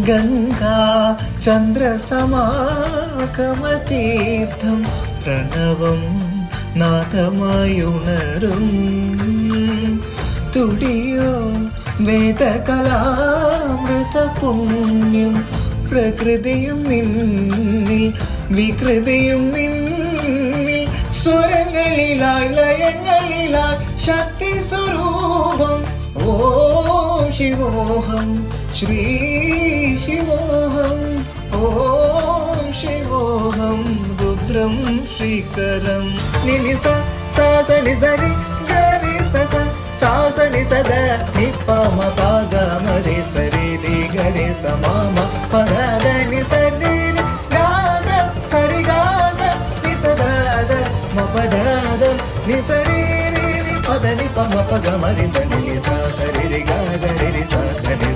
ഗംഗാ ചന്ദ്രസമാഗമതീർത്ഥം പ്രണവം നാദമായുണരും തുടിയോ വേദകലാമൃത പുണ്യം പ്രകൃതിയും നിന്നിൽ വികൃതിയും നിന്നിൽ സ്വരങ്ങളിലായി ലയങ്ങളിലായി ശക്തി സ്വരൂപം ഓം ശിവോഹം ശ്രീ ശിവോഹം ഓം ശിവോഹം രുദ്രം ശ്രീകരം നിനിസ സാസനി സരി ഗരി സസ സാസനി സദ നിപ്പമ പാഗമരി സരി രി ഗരി സമാമ പദനി സരി ഗാഗ സരി ഗാഗ നിസദാദ മപദാദ നിസരി രി പദനി പമ പഗമരി സരി സ സരി രി ഗാഗ രി സ സരി